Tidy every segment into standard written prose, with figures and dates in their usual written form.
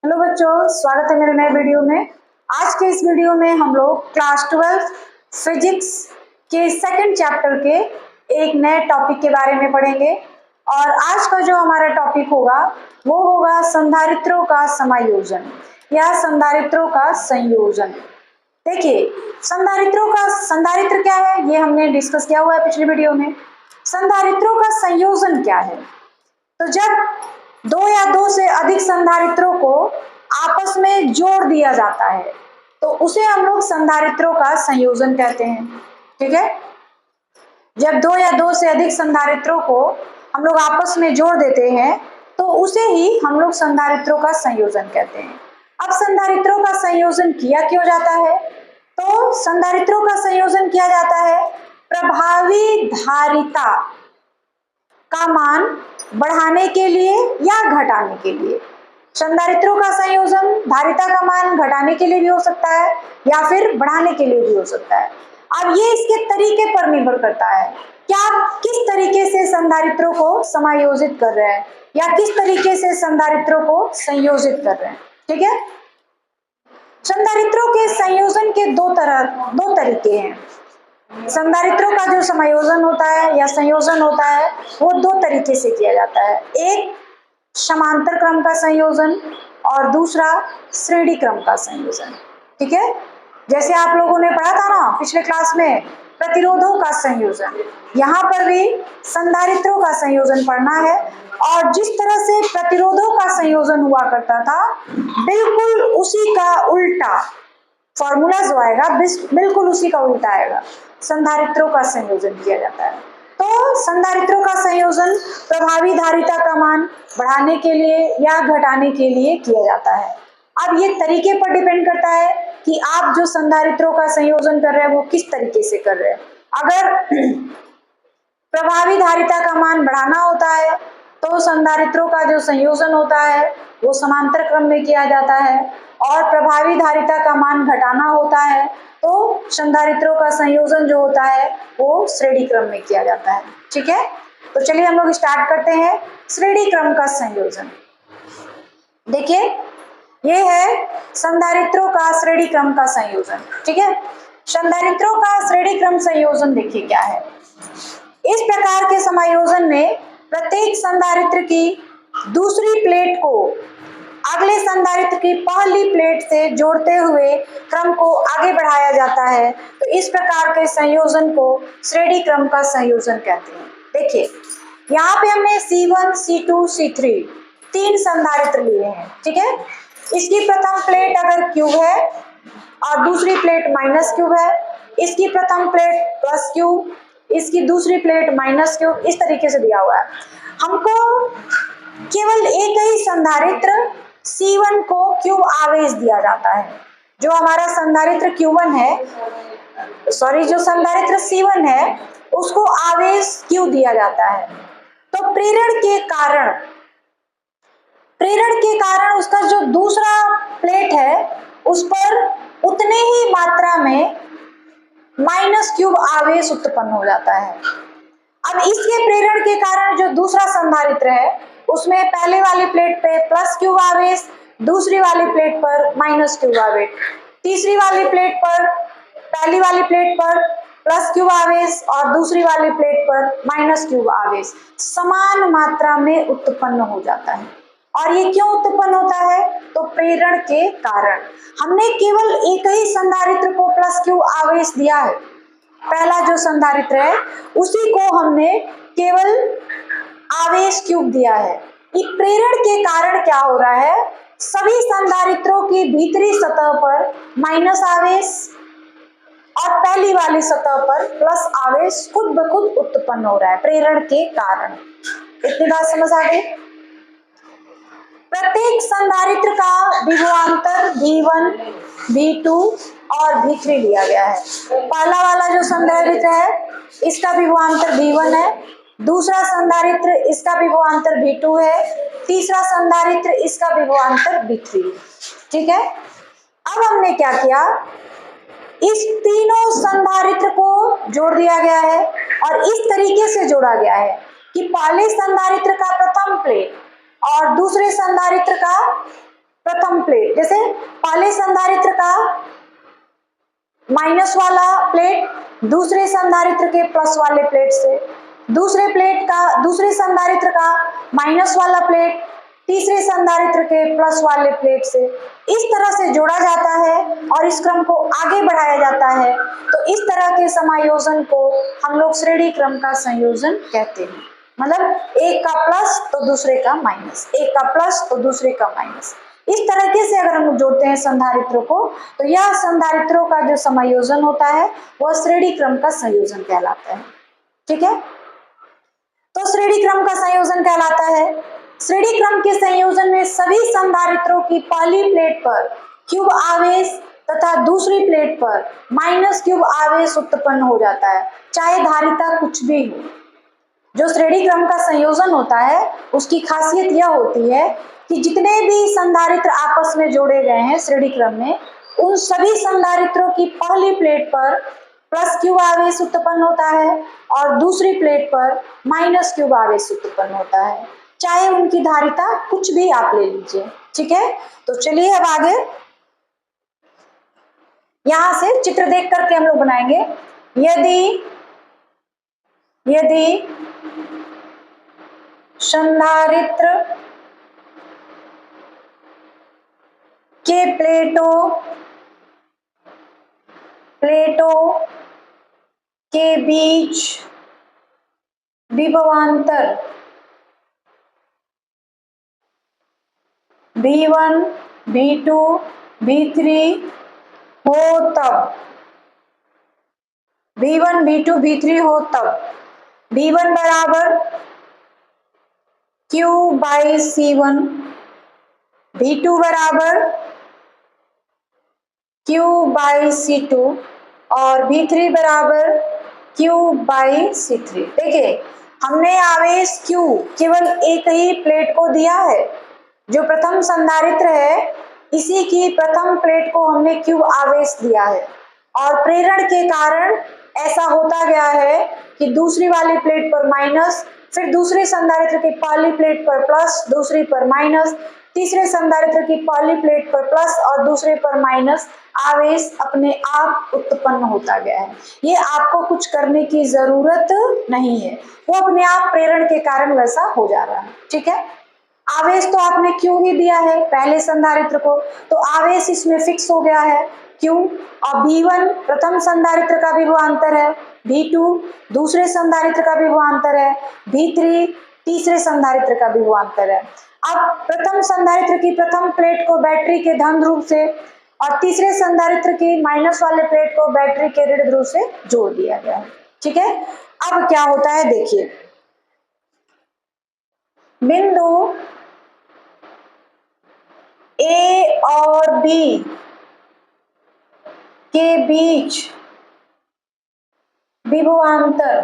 Hello बच्चों, स्वागत है मेरे नए वीडियो में। आज के इस वीडियो में हम लोग क्लास 12 फिजिक्स के सेकंड चैप्टर के एक नए टॉपिक के बारे में पढ़ेंगे। और आज का जो हमारा टॉपिक होगा वो होगा संधारित्रों का समायोजन या संधारित्रों का संयोजन। देखिए, संधारित्र क्या है ये हमने डिस्कस किया हुआ है पिछले वीडियो में। संधारित्रों का संयोजन क्या है? तो जब दो या दो से अधिक संधारित्रों को आपस में जोड़ दिया जाता है तो उसे हम लोग संधारित्रों का संयोजन कहते हैं। ठीक है, जब दो या दो से अधिक संधारित्रों को हम लोग आपस में जोड़ देते हैं तो उसे ही हम लोग संधारित्रों का संयोजन कहते हैं। अब संधारित्रों का संयोजन किया क्यों जाता है? तो संधारित्रों का संयोजन किया जाता है प्रभावी धारिता का मान बढ़ाने के लिए या घटाने के लिए। संधारित्रों का संयोजन धारिता का मान घटाने के लिए भी हो सकता है या फिर बढ़ाने के लिए भी हो सकता है। अब ये इसके तरीके पर निर्भर करता है कि आप किस तरीके से संधारित्रों को समायोजित कर रहे हैं या किस तरीके से संधारित्रों को संयोजित कर रहे हैं। ठीक है, संधारित्रों के संयोजन के दो तरीके हैं। संधारित्रों का जो समायोजन होता है या संयोजन होता है वो दो तरीके से किया जाता है। एक समांतर क्रम का संयोजन और दूसरा श्रेणी क्रम का संयोजन। ठीक है, जैसे आप लोगों ने पढ़ा था ना पिछले क्लास में प्रतिरोधों का संयोजन, यहाँ पर भी संधारित्रों का संयोजन पढ़ना है। और जिस तरह से प्रतिरोधों का संयोजन हुआ करता था बिल्कुल उसी का उल्टा फॉर्मूला जो आएगा बिल्कुल उसी का उल्टा आएगा। संधारित्रों का संयोजन किया जाता है। तो संधारित्रों का संयोजन प्रभावी धारिता का मान बढ़ाने के लिए या घटाने के लिए किया जाता है। अब ये तरीके पर डिपेंड करता है कि आप जो संधारित्रों का संयोजन कर रहे हैं वो किस तरीके से कर रहे हैं। अगर प्रभावी धारिता का मान बढ़ाना होता है तो संधारित्रों का जो संयोजन होता है वो समांतर क्रम में किया जाता है, और प्रभावी धारिता का मान घटाना होता है तो संधारित्रों का संयोजन जो होता है वो श्रेणी क्रम में किया जाता है। ठीक है, तो चलिए हम लोग स्टार्ट करते हैं श्रेणी क्रम का संयोजन। देखिए, ये है संधारित्रों का श्रेणी क्रम का संयोजन। ठीक है, संधारित्रों का श्रेणी क्रम संयोजन देखिए क्या है। इस प्रकार के समायोजन में प्रत्येक संधारित्र की दूसरी प्लेट को अगले संधारित्र की पहली प्लेट से जोड़ते हुए क्रम को आगे बढ़ाया जाता है। तो इस प्रकार के संयोजन को श्रेणी क्रम का संयोजन कहते हैं। देखिए, यहाँ पे हमने C1, C2, C3 तीन संधारित्र लिए हैं। ठीक है, इसकी प्रथम प्लेट अगर क्यू है और दूसरी प्लेट माइनस क्यू है, इसकी प्रथम प्लेट प्लस क्यू, इसकी दूसरी प्लेट माइनस क्यू, इस तरीके से दिया हुआ है। हमको केवल एक ही संधारित्र C1 को क्यू आवेश दिया जाता है। जो हमारा संधारित्र Q1 है, जो संधारित्र C1 है उसको आवेश Q दिया जाता है। तो प्रेरण के कारण उसका जो दूसरा प्लेट है उस पर उतने ही मात्रा में माइनस क्यूब आवेश उत्पन्न हो जाता है। अब इसके प्रेरण के कारण जो दूसरा संधारित्र है उसमें पहले वाली प्लेट पे प्लस क्यूब आवेश, दूसरी वाली प्लेट पर माइनस क्यूब आवेश, तीसरी वाली प्लेट पर पहली वाली प्लेट पर प्लस क्यूब आवेश और दूसरी वाली प्लेट पर माइनस क्यूब आवेश समान मात्रा में उत्पन्न हो जाता है। और ये क्यों उत्पन्न होता है? तो प्रेरण के कारण। हमने केवल एक ही संधारित्र को प्लस क्यू आवेश दिया है। पहला जो संधारित्र है उसी को हमने केवल आवेश क्यूब दिया है। इस प्रेरण के कारण क्या हो रहा है, सभी संधारित्रों की भीतरी सतह पर माइनस आवेश और पहली वाली सतह पर प्लस आवेश खुद ब खुद उत्पन्न हो रहा है प्रेरण के कारण। इतनी बात समझ आ गई? प्रत्येक संधारित्र का विभवांतर V1, V2 और V3 लिया गया है। पहला वाला जो संधारित्र है इसका विभवांतर V1 है, दूसरा संधारित्र इसका विभवांतर V2 है, तीसरा संधारित्र इसका विभवांतर V3। ठीक है, अब हमने क्या किया, इस तीनों संधारित्र को जोड़ दिया गया है और इस तरीके से जोड़ा गया है कि पहले संधारित्र का प्रथम प्लेट और दूसरे संधारित्र का प्रथम प्लेट, जैसे पहले संधारित्र का माइनस वाला प्लेट दूसरे संधारित्र के प्लस वाले प्लेट से, दूसरे संधारित्र का माइनस वाला प्लेट तीसरे संधारित्र के प्लस वाले प्लेट से, इस तरह से जोड़ा जाता है और इस क्रम को आगे बढ़ाया जाता है। तो इस तरह के समायोजन को हम लोग श्रेणी क्रम का संयोजन कहते हैं। मतलब एक का प्लस तो दूसरे का माइनस, एक का प्लस तो दूसरे का माइनस, इस तरीके से अगर हम जोड़ते हैं संधारित्रों को तो यह संधारित्रों का जो समायोजन होता है वह श्रेणी क्रम का संयोजन कहलाता है। ठीक है, तो श्रेणी क्रम का संयोजन कहलाता है। श्रेणी क्रम के संयोजन में सभी संधारित्रों की पहली प्लेट पर क्यूब आवेश तथा दूसरी प्लेट पर माइनस क्यूब आवेश उत्पन्न हो जाता है, चाहे धारिता कुछ भी हो। जो श्रेणी क्रम का संयोजन होता है उसकी खासियत यह होती है कि जितने भी संधारित्र आपस में जोड़े गए हैं श्रेणी क्रम में, उन सभी संधारित्रों की पहली प्लेट पर प्लस क्यूब आवेश उत्पन्न होता है और दूसरी प्लेट पर माइनस क्यूब आवेश उत्पन्न होता है, चाहे उनकी धारिता कुछ भी आप ले लीजिए। ठीक है, तो चलिए अब आगे यहां से चित्र देख करके हम लोग बनाएंगे। यदि संधारित्र के प्लेटों के बीच विभवांतर V1, V2, V3 हो तब V1, V2, V3 हो तब V1 बराबर Q बाई C1, V2 बराबर Q बाई C2 और V3 बराबर Q बाई C3। देखिए हमने आवेश Q केवल एक ही प्लेट को दिया है, जो प्रथम संधारित्र है इसी की प्रथम प्लेट को हमने Q आवेश दिया है और प्रेरण के कारण ऐसा होता गया है कि दूसरी वाली प्लेट पर माइनस, फिर दूसरे संधारित्र की पहली प्लेट पर प्लस, दूसरी पर माइनस, तीसरे संधारित्र की पहली प्लेट पर प्लस और दूसरे पर माइनस आवेश अपने आप उत्पन्न होता गया है। ये आपको कुछ करने की जरूरत नहीं है, वो अपने आप प्रेरण के कारण वैसा हो जा रहा है। ठीक है, आवेश तो आपने क्यों ही दिया है पहले संधारित्र को, तो आवेश इसमें फिक्स हो गया है क्यों। और V1 प्रथम संधारित्र का विभवांतर है, V2 दूसरे संधारित्र का विभवांतर है, V3 तीसरे संधारित्र का विभवांतर है। अब प्रथम संधारित्र की प्रथम प्लेट को बैटरी के धन ध्रुव से और तीसरे संधारित्र की माइनस वाले प्लेट को बैटरी के ऋण ध्रुव से जोड़ दिया गया है। ठीक है, अब क्या होता है देखिए, बिंदु A और B के बीच विभवांतर,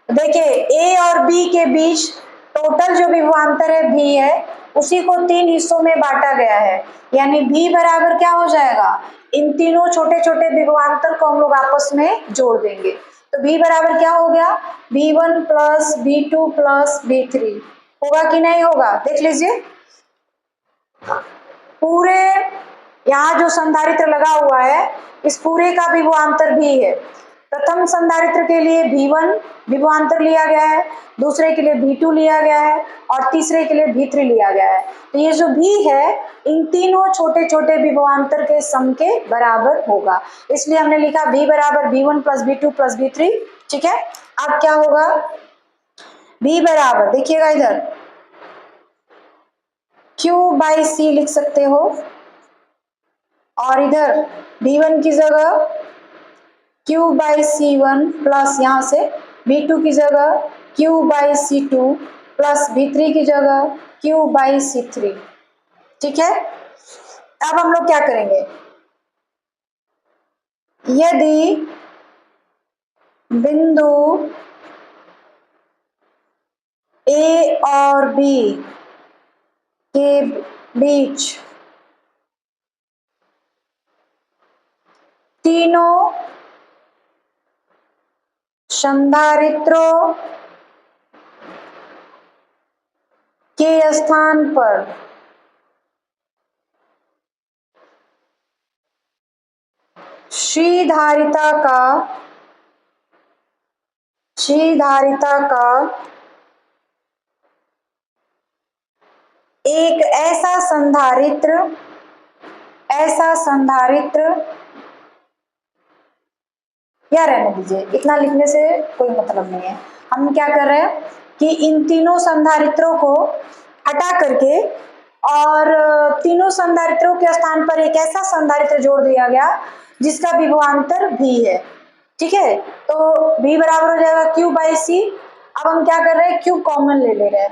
देखिए A और B के बीच टोटल जो विभवांतर है V है, उसी को तीन हिस्सों में बांटा गया है, यानी V बराबर क्या हो जाएगा, इन तीनों छोटे छोटे विभवांतर को हम लोग आपस में जोड़ देंगे। तो V बराबर क्या हो गया, V1 plus V2 plus V3 होगा कि नहीं होगा, देख लीजिए। पूरे यहाँ जो संधारित्र लगा हुआ है इस पूरे का विभवांतर भी है। प्रथम संधारित्र के लिए V1 विभवांतर लिया गया है, दूसरे के लिए V2 लिया गया है और तीसरे के लिए V3 लिया गया है। तो ये जो V है इन तीनों छोटे छोटे विभवांतर के सम के बराबर होगा, इसलिए हमने लिखा V बराबर V1 plus V2 plus V3। ठीक है, अब क्या होगा, V बराबर देखिएगा इधर Q बाई C लिख सकते हो और इधर V1 की जगह Q बाई C1 प्लस यहाँ से V2 की जगह Q by C2 plus V3 की जगह Q बाई C3। ठीक है, अब हम लोग क्या करेंगे, यदि बिंदु A और B के बीच तीनों संधारित्रों के स्थान पर श्रीधारिता का एक ऐसा संधारित्र या रहने दीजिए, इतना लिखने से कोई मतलब नहीं है। हम क्या कर रहे हैं कि इन तीनों संधारित्रों को हटा करके और तीनों संधारित्रों के स्थान पर एक ऐसा संधारित्र जोड़ दिया गया जिसका विभवांतर v है। ठीक है, तो v बराबर हो जाएगा q बाई सी। अब हम क्या कर रहे हैं, q कॉमन ले रहे हैं,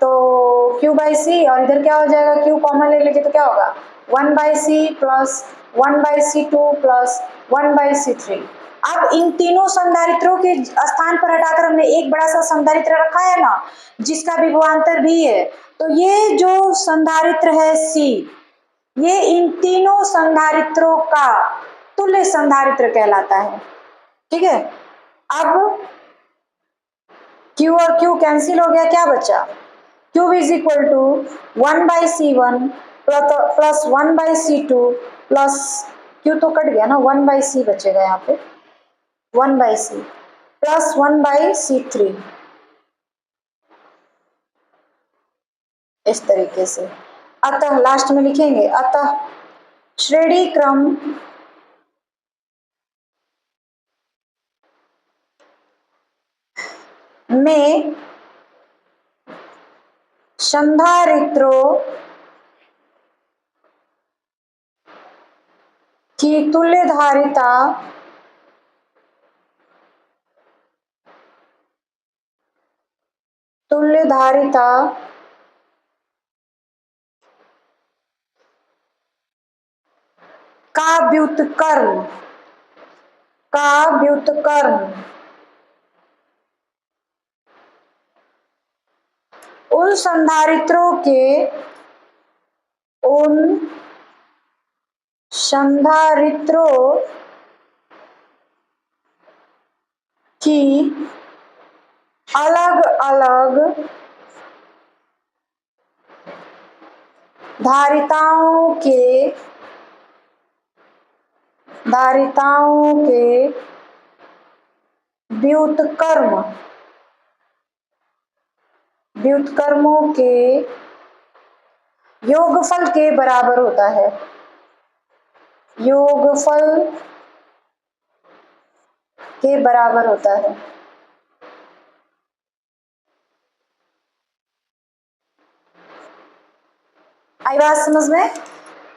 तो q बाई सी और इधर क्या हो जाएगा, q कॉमन ले लेंगे तो क्या होगा 1 by C plus 1 by C two plus 1 by C three. अब इन तीनों संधारित्रों के स्थान पर हटाकर हमने एक बड़ा सा संधारित्र रखा है ना जिसका विभवांतर भी है, तो ये जो संधारित्र है C, ये इन तीनों संधारित्रों का तुल्य संधारित्र कहलाता है। ठीक है, अब Q और Q कैंसिल हो गया, क्या बचा, Q is equal to 1 by C one plus 1 by C two plus Q तो कट गया ना, 1 बाई सी बचेगा यहाँ पे, 1 by C plus 1 by C three, इस तरीके से। अतः लास्ट में लिखेंगे, अतः श्रेणी क्रम में संधारित्रों की तुल्यधारिता का व्युत्क्रम उन संधारित्रों की अलग अलग धारिताओं के व्युत्क्रमों के योगफल के बराबर होता है। योगफल के बराबर होता है। आई बात समझ में?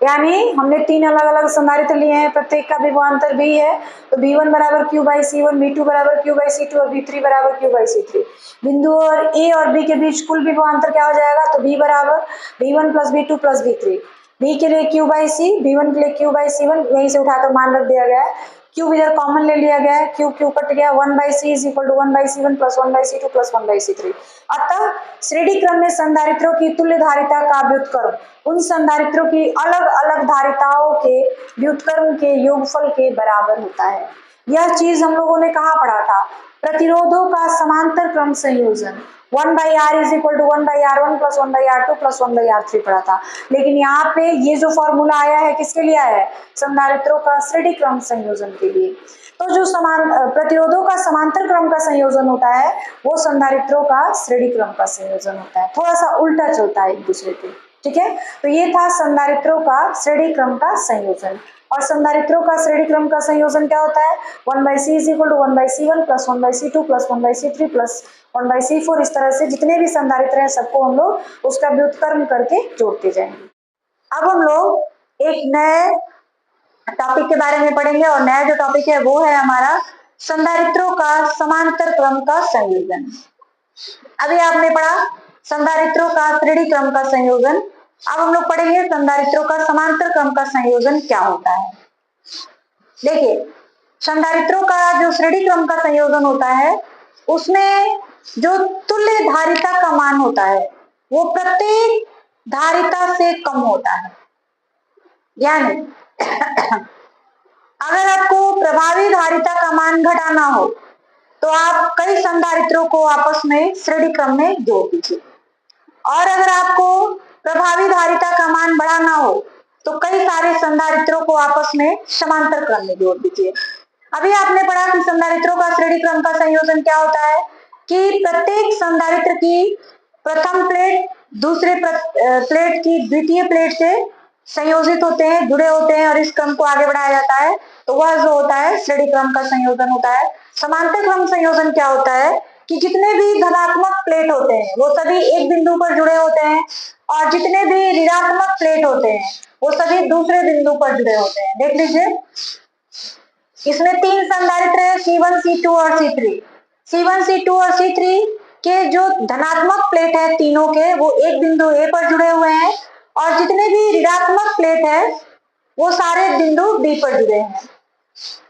यानी हमने तीन अलग अलग संधारित्र लिए हैं, प्रत्येक का विभवांतर v है, तो v1 बराबर q by C one, v2 बराबर q बाई सी टू और v3 बराबर q बाई सी थ्री। बिंदु और a और b के बीच कुल विभवांतर क्या हो जाएगा, तो v बराबर v1 plus v2 plus v3। v के लिए q बाई सी, v1 के लिए q बाई सी वन, यहीं से उठाकर मान रख दिया गया है। q इधर कॉमन ले लिया गया है, q कट गया, 1 by C is equal to 1 by C one plus 1 by C two plus 1 by C three. अतः श्रेणी क्रम में संधारित्रों की तुल्य धारिता का व्युत्क्रम उन संधारित्रों की अलग अलग धारिताओं के व्युत्क्रम के योगफल के बराबर होता है। यह चीज हम लोगों ने कहाँ पढ़ा था, प्रतिरोधों का समांतर क्रम संयोजन 1 by R is equal to 1 by R one plus 1 by R two plus 1 by R three पढ़ा था। लेकिन यहाँ पे ये जो फॉर्मूला आया है किसके लिए आया है, संधारित्रों का श्रेणी क्रम संयोजन के लिए। तो जो प्रतिरोधों का समांतर क्रम का संयोजन होता है वो संधारित्रों का श्रेणी क्रम का संयोजन होता है, थोड़ा सा उल्टा चलता है एक दूसरे के। ठीक है, तो ये था संधारित्रों का श्रेणी क्रम का संयोजन। और संधारित्रों का श्रेणी क्रम का संयोजन क्या होता है, 1 by C is equal to 1 by C one plus 1 by C two plus 1 by C three plus 1 by C four. इस तरह से जितने भी संधारित्र हैं सबको हम लोग उसका व्युत्क्रम करके जोड़ते जाएंगे। अब हम लोग एक नए टॉपिक के बारे में पढ़ेंगे और नया जो टॉपिक है वो है हमारा संधारित्रों का समांतर क्रम का संयोजन। अभी आपने पढ़ा संधारित्रों का श्रेणी क्रम का संयोजन, अब हम लोग पढ़ेंगे संधारित्रों का समांतर क्रम का संयोजन क्या होता है। देखिए, संधारित्रों का जो श्रेणी क्रम का संयोजन होता है उसमें जो तुल्य धारिता का मान होता है वो प्रत्येक धारिता से कम होता है। यानी अगर आपको प्रभावी धारिता का मान घटाना हो तो आप कई संधारित्रों को आपस में श्रेणी क्रम में जोड़ दीजिए। और अगर आपको प्रभावी धारिता का मान बढ़ाना हो तो कई सारे संधारित्रों को आपस में समांतर क्रम में जोड़ दीजिए। अभी आपने पढ़ा कि संधारित्रों का श्रेणी क्रम का संयोजन क्या होता है कि प्रत्येक संधारित्र की प्रथम प्लेट दूसरे प्लेट की द्वितीय प्लेट से संयोजित होते हैं, जुड़े होते हैं और इस क्रम को आगे बढ़ाया जाता है, तो वह जो होता है श्रेणी क्रम का संयोजन होता है। समांतर क्रम संयोजन क्या होता है कि जितने भी धनात्मक प्लेट होते हैं वो सभी एक बिंदु पर जुड़े होते हैं और जितने भी ऋणात्मक प्लेट होते हैं वो सभी दूसरे बिंदु पर जुड़े होते हैं। देख लीजिए, इसमें 3 संधारित्र है, C1, C2 और C3। C1, C2 और C3 के जो धनात्मक प्लेट है तीनों के वो एक बिंदु A पर जुड़े हुए हैं और जितने भी ऋणात्मक प्लेट है वो सारे बिंदु B पर जुड़े हैं।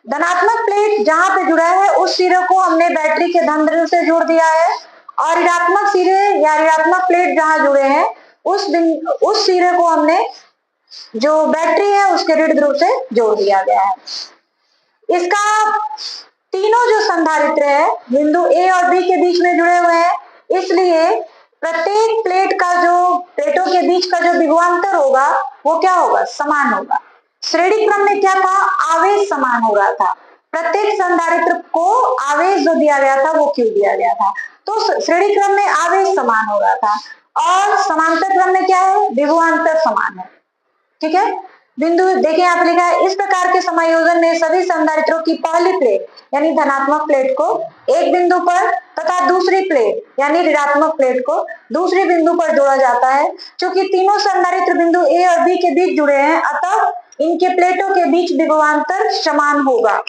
धनात्मक प्लेट जहां पे जुड़ा है उस सिरे को हमने बैटरी के धन ध्रुव से जोड़ दिया है और ऋणात्मक सिरे या ऋणात्मक प्लेट जहां जुड़े हैं उस सिरे को हमने जो बैटरी है उसके ऋण ध्रुव से जोड़ दिया गया है। इसका तीनों जो संधारित्र है बिंदु ए और बी के बीच में जुड़े हुए हैं, इसलिए प्रत्येक प्लेट का जो प्लेटों के बीच का जो विभवांतर होगा वो क्या होगा, समान होगा। श्रेणी क्रम में क्या था, आवेश समान हो रहा था। प्रत्येक संधारित्र को आवेश जो दिया गया था वो क्यू दिया गया था, तो श्रेणी क्रम में आवेश समान हो रहा था। और समांतर क्रम में क्या है, विभवांतर समान है। ठीक है, बिंदु देखिए यहाँ पे लिखा है, इस प्रकार के समायोजन में सभी संधारित्रों की पहली प्लेट यानी धनात्मक प्लेट को एक बिंदु पर तथा दूसरी प्लेट यानी ऋणात्मक प्लेट को दूसरे बिंदु पर जोड़ा जाता है। क्योंकि तीनों संधारित्र बिंदु ए और बी के बीच जुड़े हैं, अतः इनके प्लेटों के बीच विभवांतर समान होगा।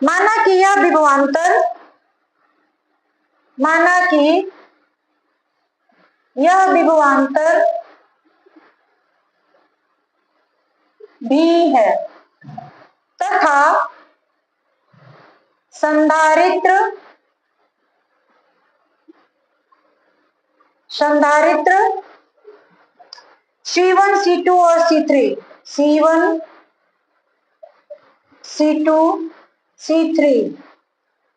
माना कि यह विभवांतर भी है तथा संधारित्र C1, C2 और C1, C2, C3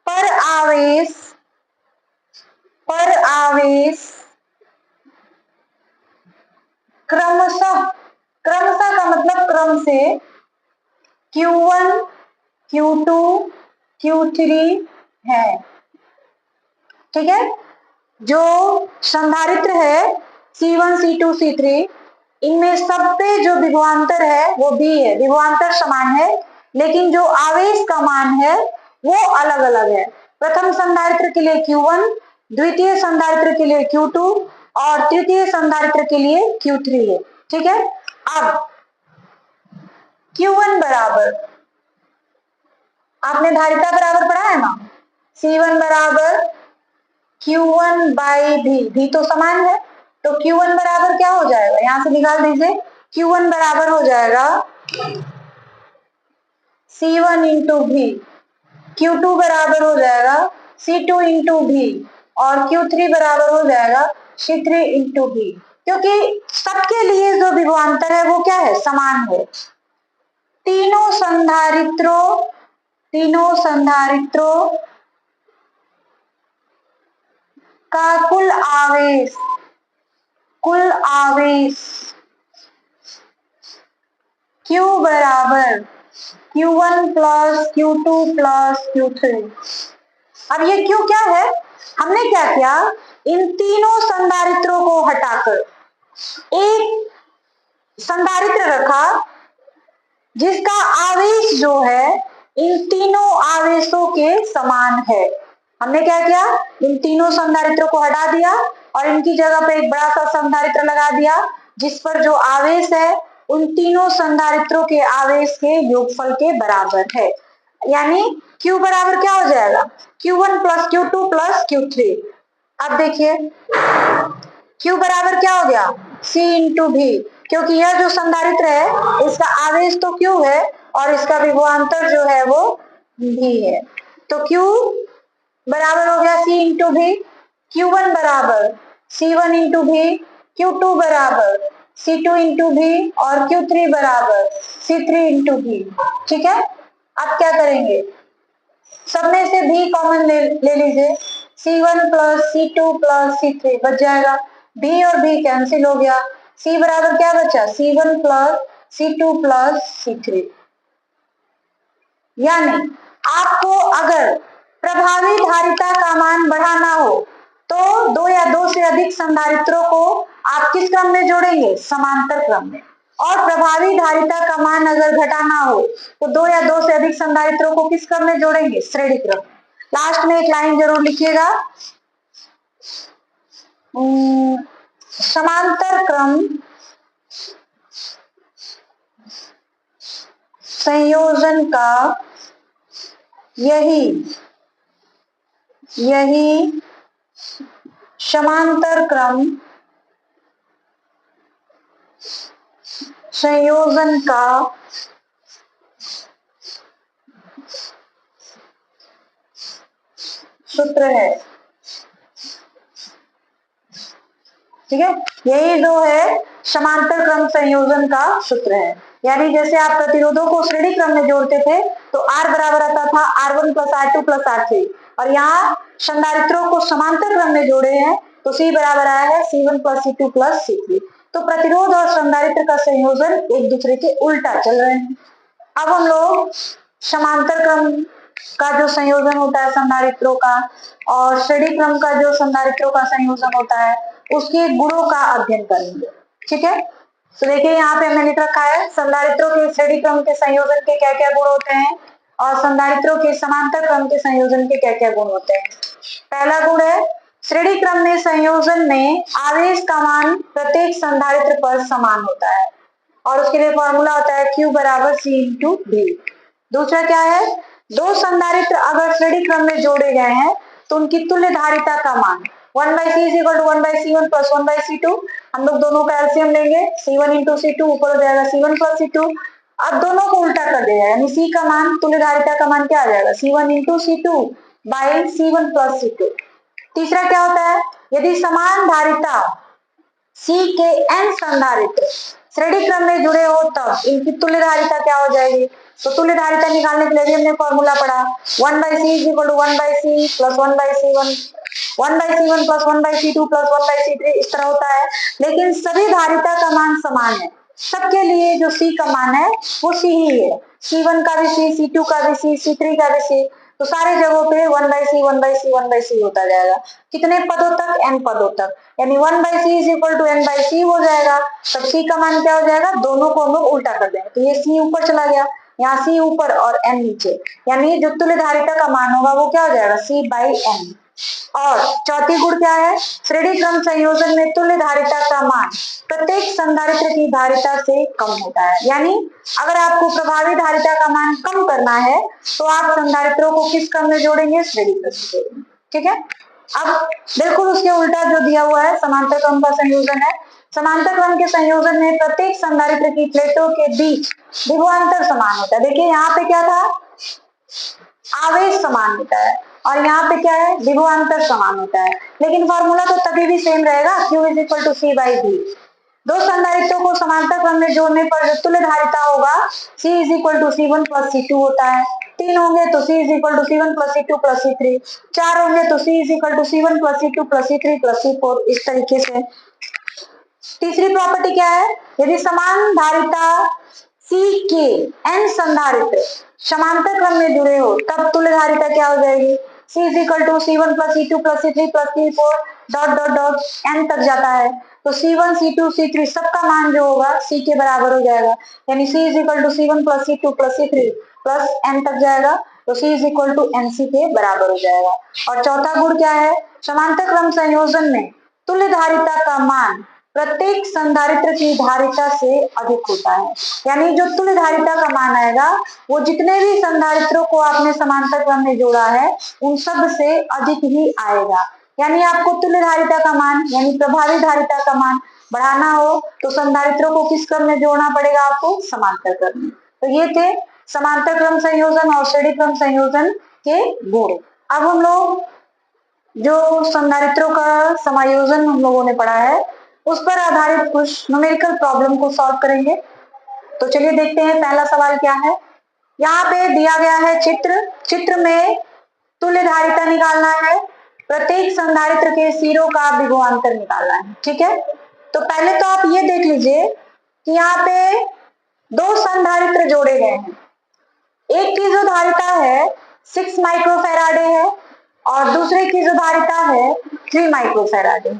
पर आवेश क्रमशः का मतलब क्रम से Q1, Q2, Q3 है। ठीक है, जो संधारित्र है C1, C2, C3 इनमें सब पे जो विभवांतर है वो B है, विभवांतर समान है, लेकिन जो आवेश का मान है वो अलग अलग है। प्रथम संधारित्र के लिए Q1, द्वितीय संधारित्र के लिए Q2 और तृतीय संधारित्र के लिए Q3 है। ठीक है, अब Q1 बराबर आपने धारिता बराबर पढ़ा है ना, C1 बराबर Q1 बाई V तो समान है, तो Q1 बराबर क्या हो जाएगा, यहां से निकाल दीजिए, Q1 बराबर हो जाएगा C1 इंटू V, Q2 बराबर हो जाएगा C2 इंटू V और Q3 बराबर हो जाएगा C3 इंटू V, क्योंकि सबके लिए जो विभवांतर है वो क्या है, समान है। तीनों संधारित्रों का कुल आवेश Q बराबर Q1 plus Q2 plus Q3। अब ये Q क्या है, हमने क्या किया, इन तीनों संधारित्रों को हटाकर एक संधारित्र रखा जिसका आवेश जो है इन तीनों आवेशों के समान है। हमने क्या किया, इन तीनों संधारित्रों को हटा दिया और इनकी जगह पे एक बड़ा सा संधारित्र लगा दिया जिस पर जो आवेश है उन तीनों संधारित्रों के आवेश के योगफल के बराबर है। यानी Q बराबर क्या हो जाएगा, Q1 plus Q2 plus Q3। अब देखिए Q बराबर क्या हो गया, C इंटू V, क्योंकि यह जो संधारित्र है इसका आवेश तो Q है और इसका विभवांतर जो है वो V है, तो Q बराबर हो गया C इंटू V, Q1 बराबर C1 इंटू V, Q2 बराबर C2 इंटू V और Q3 बराबर C3 इंटू V। ठीक है, अब क्या करेंगे, सब में से V कॉमन ले लीजिए, C1 plus C2 plus C3 बच जाएगा। बी और बी कैंसिल हो गया, सी बराबर क्या बचा, C1 plus C2 plus C3। यानी आपको अगर प्रभावी धारिता का मान बढ़ाना हो तो दो या दो से अधिक संधारित्रों को आप किस क्रम में जोड़ेंगे, समांतर क्रम में। और प्रभावी धारिता का मान अगर घटाना हो तो दो या दो से अधिक संधारित्रों को किस क्रम में जोड़ेंगे, श्रेणी क्रम। लास्ट में एक लाइन जरूर लिखिएगा, समांतर क्रम संयोजन का यही समांतर क्रम संयोजन का सूत्र है। ठीक है, यही जो है समांतर क्रम संयोजन का सूत्र है। यानी जैसे आप प्रतिरोधों को श्रेणी क्रम में जोड़ते थे तो R बराबर आता था R1 plus R2 plus R3, और यहाँ संधारित्रों को समांतर क्रम में जोड़े हैं तो C बराबर आया है C1 plus C2 plus C3। तो प्रतिरोध और संधारित्र का संयोजन एक दूसरे के उल्टा चल रहे हैं। अब हम लोग समांतर क्रम का जो संयोजन होता है संधारित्रों का और श्रेणी क्रम का जो संधारित्रों का संयोजन होता है उसके गुणों का अध्ययन करेंगे। ठीक है, तो देखिए यहाँ पे हमने लिख रखा है संधारित्रों के श्रेणी क्रम के संयोजन के क्या क्या गुण होते हैं और संधारित्रों के समांतर क्रम के संयोजन के क्या क्या गुण होते हैं। पहला गुण है श्रेणी क्रम में संयोजन में आवेश का मान प्रत्येक संधारित्र पर समान होता है और उसके लिए फॉर्मूला होता है Q बराबर C इंटू V। दूसरा क्या है, दो संधारित्र अगर श्रेणी क्रम में जोड़े गए हैं तो उनकी तुल्य धारिता का मान 1/C is equal to 1/C1 plus 1/C2। हम लोग दोनों का एलसीएम लेंगे, C1 इंटू C2 ऊपर हो जाएगा C1 प्लस C2। अब दोनों को उल्टा कर देगा यानी C का मान, तुल्य धारिता का मान क्या आ जाएगा, C1 into C2 by C1 plus C2। तीसरा क्या होता है, यदि समान धारिता C के n संधारित्र श्रेणी क्रम में जुड़े हो तब इनकी तुल्य धारिता क्या हो जाएगी। तो तुल्य धारिता निकालने के लिए भी हमने फॉर्मूला पढ़ा 1/C is equal to 1/C plus 1/C1, 1/C1 plus 1/C2 plus 1/C3 इस तरह होता है। लेकिन सभी धारिता का मान समान है, सबके लिए जो C का मान है वो C ही है, C1 का भी C, C2 का भी C, C3 का भी C। तो सारे जगहों पे 1/C 1/C 1/C होता जाएगा। कितने पदों तक, n पदों तक, यानी 1/C is equal to n/C हो जाएगा। तब C का मान क्या हो जाएगा, दोनों को हम लोग उल्टा कर देंगे तो ये C ऊपर चला गया, यहाँ C ऊपर और n नीचे, यानी जो तुल्य धारिता का मान होगा वो क्या हो जाएगा C/n। और चौथी गुण क्या है, श्रेणी क्रम संयोजन में तुल्य धारिता का मान प्रत्येक संधारित्र की धारिता से कम होता है। यानी अगर आपको प्रभावी धारिता का मान कम करना है तो आप संधारित्रों को किस क्रम में जोड़ेंगे, श्रेणी क्रम में जोड़ेंगे। ठीक है, अब बिल्कुल उसके उल्टा जो दिया हुआ है समांतर क्रम का संयोजन है। समांतर क्रम के संयोजन में प्रत्येक संधारित्र की प्लेटों के बीच विभवांतर समान होता है। देखिए यहाँ पे क्या था, आवेश समान होता है और यहाँ पे क्या है, विभवांतर समान होता है, लेकिन फॉर्मूला तो तभी भी सेम रहेगा Q is equal to C/V। दो संधारित्रों को समांतर क्रम में जोड़ने पर जो तुल्य धारिता होगा C is equal to C1 plus C2 होता है। तीन होंगे तो C is equal to C1 plus C2 plus C3। चार होंगे तो C is equal to C1 plus C2 plus C3 plus C4। इस तरीके से तीसरी प्रॉपर्टी क्या है, यदि समान धारिता C के n संधारित्र समांतर क्रम में जुड़े हो तब तुल्य धारिता क्या हो जाएगी, C is equal to C1 plus C2 plus C3 plus C4 dot dot dot n तक जाता है तो C1 C2 C3 सबका मान जो होगा C के बराबर हो जाएगा। यानी C is equal to C1 plus C2 plus C3 plus n तक जाएगा तो C is equal to NC के बराबर हो जाएगा। और चौथा गुण क्या है, समांतर क्रम संयोजन में तुल्य धारिता का मान प्रत्येक संधारित्र की धारिता से अधिक होता है। यानी जो तुल्य धारिता का मान आएगा वो जितने भी संधारित्रों को आपने समांतर क्रम में जोड़ा है उन सब से अधिक ही आएगा। यानी आपको तुल्य धारिता का मान यानी प्रभावी धारिता का मान बढ़ाना हो तो संधारित्रों को किस क्रम में जोड़ना पड़ेगा, आपको समांतर क्रम में। तो ये थे समांतर क्रम संयोजन और श्रेणी क्रम संयोजन के गुण। अब हम लोग जो संधारित्रों का समायोजन हम लोगों ने पढ़ा है उस पर आधारित कुछ न्यूमेरिकल प्रॉब्लम को सॉल्व करेंगे। तो चलिए देखते हैं पहला सवाल क्या है। यहाँ पे दिया गया है चित्र में तुल्य धारिता निकालना है प्रत्येक संधारित्र के सिरों का विभवांतर निकालना है। ठीक है, तो पहले तो आप ये देख लीजिए कि यहाँ पे दो संधारित्र जोड़े गए हैं। एक की जो धारिता है 6 माइक्रोफैराडे है और दूसरे की जो धारिता है 3 माइक्रोफैराडे।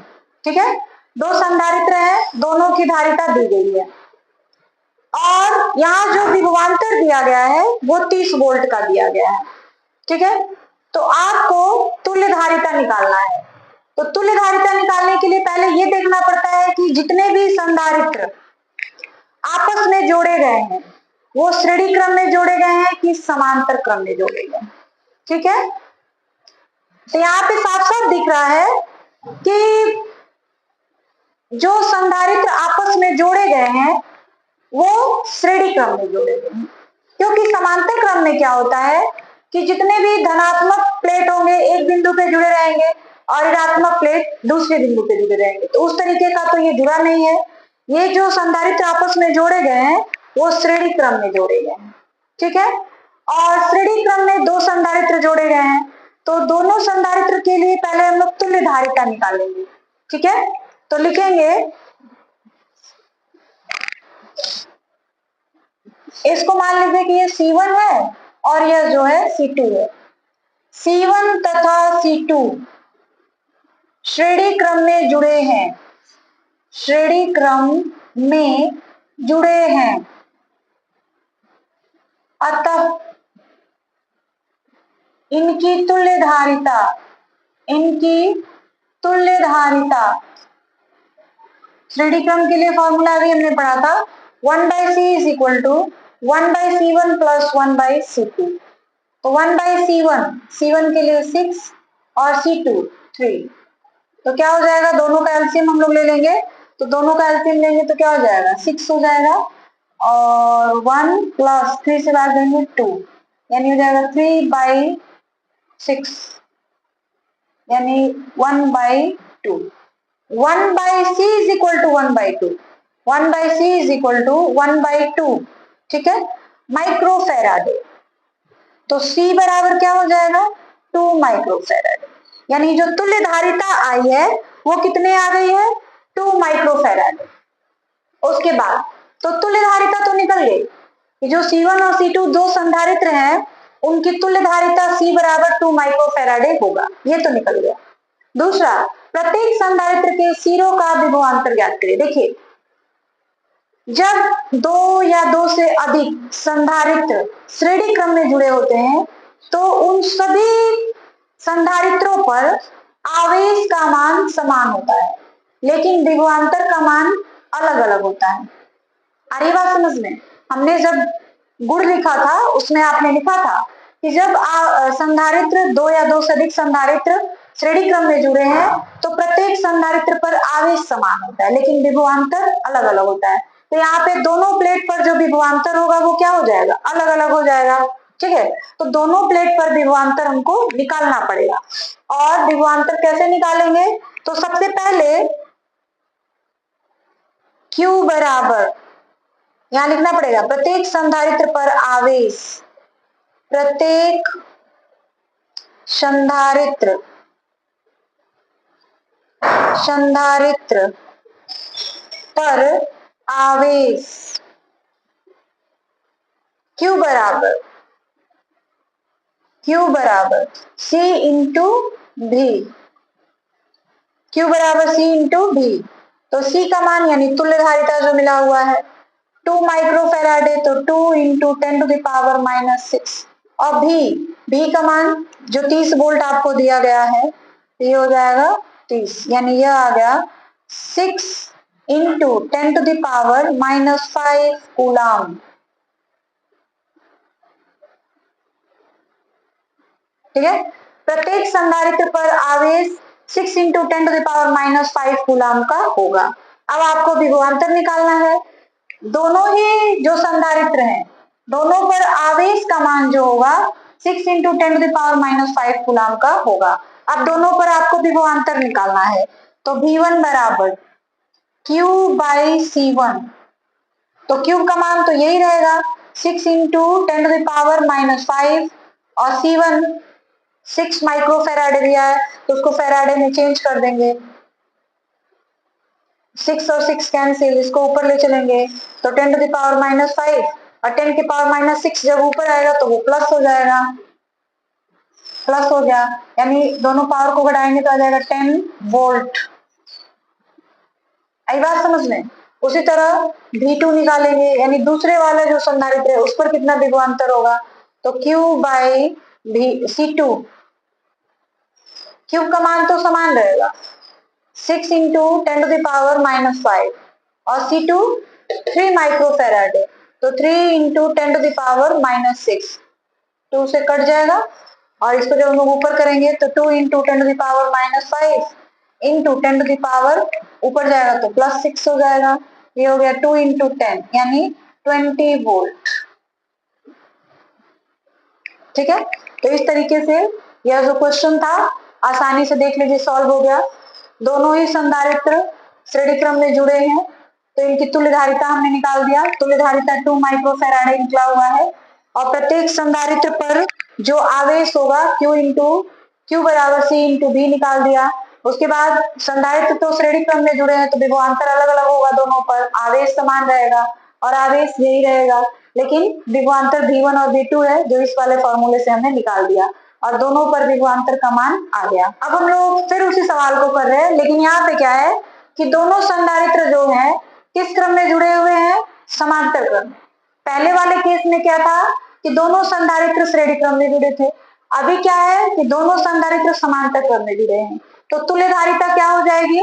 ठीक है, दो संधारित्र हैं, दोनों की धारिता दी गई है और यहाँ जो विभवांतर दिया गया है वो 30 वोल्ट का दिया गया है। ठीक है, तो आपको तुल्य धारिता निकालना है। तो तुल्य धारिता निकालने के लिए पहले ये देखना पड़ता है कि जितने भी संधारित्र आपस में जोड़े गए हैं वो श्रेणी क्रम में जोड़े गए हैं कि समांतर क्रम में जोड़े गए हैं। ठीक है, तो यहाँ पे साफ साफ दिख रहा है कि जो संधारित्र आपस में जोड़े गए हैं वो श्रेणी क्रम में जोड़े गए हैं, क्योंकि समांतर क्रम में क्या होता है कि जितने भी धनात्मक प्लेट होंगे एक बिंदु पे जुड़े रहेंगे और ऋणात्मक प्लेट दूसरे बिंदु पे जुड़े रहेंगे। तो उस तरीके का तो ये जुड़ा नहीं है। ये जो संधारित्र आपस में जोड़े गए हैं वो श्रेणी क्रम में जोड़े गए हैं। ठीक है, और श्रेणी क्रम में दो संधारित्र जोड़े गए हैं, तो दोनों संधारित्र के लिए पहले हम लोग तुल्य धारिता निकालेंगे। ठीक है, तो लिखेंगे, इसको मान लीजिए कि ये C1 है और यह जो है C2 है। C1 तथा C2 श्रेणी क्रम में जुड़े हैं, श्रेणी क्रम में जुड़े हैं, अतः इनकी तुल्य धारिता, इनकी तुल्य धारिता, श्रेणी क्रम के लिए फॉर्मूला भी हमने पढ़ा था 1/c is equal to 1/c1 plus 1/c2। तो 1/c1, C1 के लिए 6 और C2 3, तो क्या हो जाएगा, दोनों का एलसीएम हम लोग ले लेंगे। तो दोनों का एलसीएम लेंगे तो क्या हो जाएगा, 6 हो जाएगा और 1 प्लस 3 से बाहर देंगे 2, यानी हो जाएगा 3/6 यानी 1/2। 1/c is equal to 1/2, 1/c is equal to 1/2। ठीक है, माइक्रोफैराडे। तो C बराबर क्या हो जाएगा, 2 माइक्रोफैराडे, यानी जो तुल्य धारिता आई है वो कितने आ गई है, 2 माइक्रोफैराडे। उसके बाद तो तुल्य धारिता तो निकल गई, जो C1 और C2 दो संधारित्र हैं उनकी तुल्य धारिता C बराबर 2 माइक्रोफैराडे होगा, ये तो निकल गया। दूसरा, प्रत्येक संधारित्र के सिरों का विभवांतर ज्ञात करिए। देखिए, जब दो या दो से अधिक संधारित्र श्रेणी क्रम में जुड़े होते हैं तो उन सभी संधारित्रों पर आवेश का मान समान होता है, लेकिन विभवांतर का मान अलग अलग होता है। आ रही बात समझ में? हमने जब गुण लिखा था उसमें आपने लिखा था कि जब संधारित्र दो या दो से अधिक संधारित्र श्रेणी क्रम में जुड़े हैं तो प्रत्येक संधारित्र पर आवेश समान होता है, लेकिन विभवांतर अलग अलग होता है। तो यहाँ पे दोनों प्लेट पर जो विभवांतर होगा वो क्या हो जाएगा, अलग अलग हो जाएगा। ठीक है, तो दोनों प्लेट पर विभवांतर हमको निकालना पड़ेगा। और विभवांतर कैसे निकालेंगे, तो सबसे पहले Q बराबर, यहां लिखना पड़ेगा प्रत्येक संधारित्र पर आवेश, प्रत्येक संधारित्र पर आवेश Q बराबर C इंटू V, Q बराबर C इंटू V। तो C का मान यानी तुल्य धारिता जो मिला हुआ है 2 माइक्रोफैराडे, तो 2 इंटू 10 टू द पावर -6, और V का मान जो 30 वोल्ट आपको दिया गया है ये हो जाएगा 30, यानी यह आ गया 6 into 10 to the power -5 coulomb. ठीक है, प्रत्येक संधारित्र पर आवेश 6 into 10 to the power -5 coulomb का होगा। अब आपको विभवांतर निकालना है। दोनों ही जो संधारित्र हैं दोनों पर आवेश का मान जो होगा 6 into 10 to the power -5 coulomb का होगा। अब दोनों पर आपको विभवांतर निकालना है, तो V1 बराबर Q/C1, तो Q का मान तो यही रहेगा 6 इंटू 10 टू द पावर -5 और C1 6 माइक्रो फेराडे दिया है तो उसको फेराडे में चेंज कर देंगे, 6 और 6 कैंसिल, इसको ऊपर ले चलेंगे तो 10 टू द पावर -5 और 10 की पावर -6 जब ऊपर आएगा तो वो प्लस हो जाएगा, प्लस हो गया, यानी दोनों पावर को घटाएंगे तो आ जाएगा 10 वोल्ट। आई बात समझ में? उसी तरह V2 निकालेंगे, यानी दूसरे वाला जो संधारित्र है उस पर कितना विभवांतर होगा, तो Q बाई C2, Q का मान तो समान रहेगा 6 इंटू 10 टू द पावर -5 और C2 3 माइक्रो फेराडे, तो 3 इंटू 10 टू द पावर -6, 2 से कट जाएगा और इसको जब हम लोग ऊपर करेंगे तो 2 into 10 to the power -5 into 10 to the power ऊपर जाएगा तो +6 हो जाएगा, ये हो गया 2 इंटू 10 यानी 20 वोल्ट। ठीक है, तो इस तरीके से यह जो क्वेश्चन था आसानी से देख लीजिए सॉल्व हो गया। दोनों ही संधारित्र श्रेणी क्रम में जुड़े हैं तो इनकी तुल्य धारिता हमने निकाल दिया, तुल्य धारिता 2 माइक्रो फेराडे निकला हुआ है और प्रत्येक संधारित्र पर जो आवेश होगा Q बराबर C इंटू B निकाल दिया। उसके बाद संधारित्र तो श्रेणी क्रम में जुड़े हैं तो विभवांतर अलग अलग होगा, दोनों पर आवेश समान रहेगा और आवेश यही रहेगा, लेकिन विभवांतर V1 और V2 है जो इस वाले फॉर्मूले से हमने निकाल दिया और दोनों पर विभवांतर का मान आ गया। अब हम लोग फिर उसी सवाल को कर रहे हैं, लेकिन यहाँ पे क्या है कि दोनों संधारित्र जो है किस क्रम में जुड़े हुए हैं, समांतर क्रम में। पहले वाले केस में क्या था कि दोनों संधारित्र श्रेणी क्रम में जुड़े थे, अभी क्या है कि दोनों संधारित्र समांतर क्रम में जुड़े हैं, तो तुल्य धारिता क्या हो जाएगी,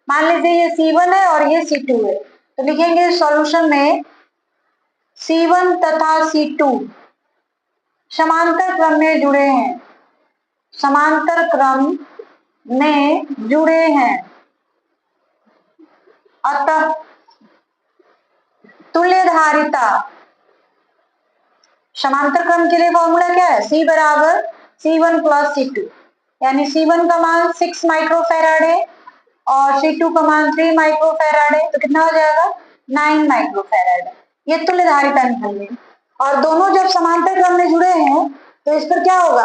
मान लीजिए ये C1 है और ये C2 है तो लिखेंगे सॉल्यूशन में C1 तथा C2 समांतर क्रम में जुड़े हैं, समांतर क्रम में जुड़े हैं, अतः तुल्य धारिता, समांतर क्रम के लिए फॉर्मूला क्या है, C बराबर C1 प्लस C2, यानी C1 का मान 6 माइक्रो फेराडे और C2 का मान 3 माइक्रो फेराडे, तो कितना हो जाएगा 9 माइक्रो फेराडे, ये तुल्य धारिता निकल गई। और दोनों जब समांतर क्रम में जुड़े हैं तो इस पर क्या होगा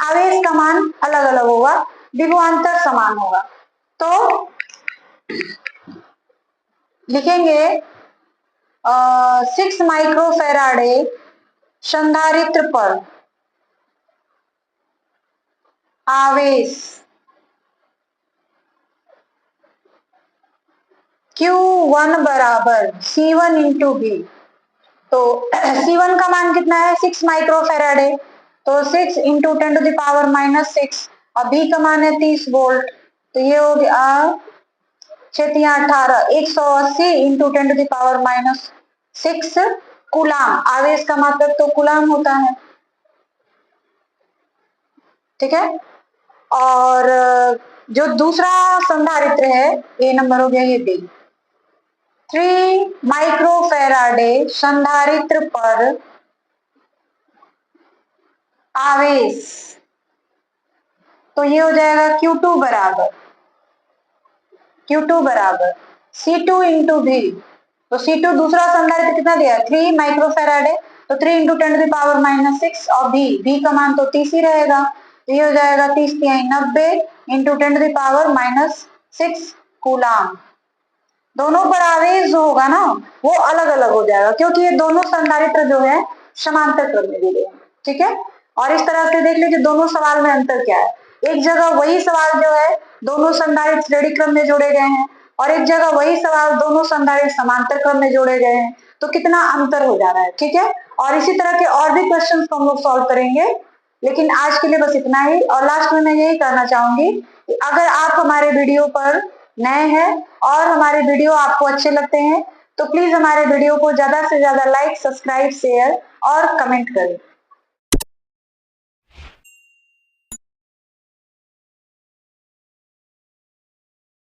आवेश का मान अलग अलग होगा, विभवांतर समान होगा, तो लिखेंगे 6 माइक्रो फेराडे संधारित्र पर आवेश Q1 बराबर C1 इंटू B, तो C1 का मान कितना है 6 माइक्रो फेराडे, तो 6 इंटू 10 टू द पावर -6 और B का मान है 30 वोल्ट, तो ये हो गया 6×18 180 into 10 to the power -6 coulomb, आवेश का मात्रक तो कूलाम होता है। ठीक है, और जो दूसरा संधारित्र है ये नंबर हो गया ये D, 3 माइक्रो फेराडे संधारित्र पर आवेश, तो ये हो जाएगा Q2 बराबर C2 इंटू V, तो C2 दूसरा संधारित्र कितना दिया 3 माइक्रो फेराडे, तो 3 इंटू 10 टू द पावर -6 और V का मान तो 30 ही रहेगा, तो ये हो जाएगा 30 × 90 into 10 to the power -6 coulomb. दोनों पर आवेश जो होगा ना वो अलग अलग हो जाएगा क्योंकि ये दोनों संधारित्र जो है समांतर क्रम में जुड़े हैं। ठीक है, और इस तरह से देख लीजिए दोनों सवाल में अंतर क्या है, एक जगह वही सवाल जो है दोनों संधारित्र श्रेणी क्रम में जोड़े गए हैं और एक जगह वही सवाल दोनों संधारित्र समांतर क्रम में जोड़े गए हैं, तो कितना अंतर हो जा रहा है। ठीक है, और इसी तरह के और भी क्वेश्चन को हम लोग सॉल्व करेंगे, लेकिन आज के लिए बस इतना ही। और लास्ट में मैं यही कहना चाहूंगी कि अगर आप हमारे वीडियो पर नए हैं और हमारे वीडियो आपको अच्छे लगते हैं तो प्लीज हमारे वीडियो को ज्यादा से ज्यादा लाइक, सब्सक्राइब, शेयर और कमेंट करें।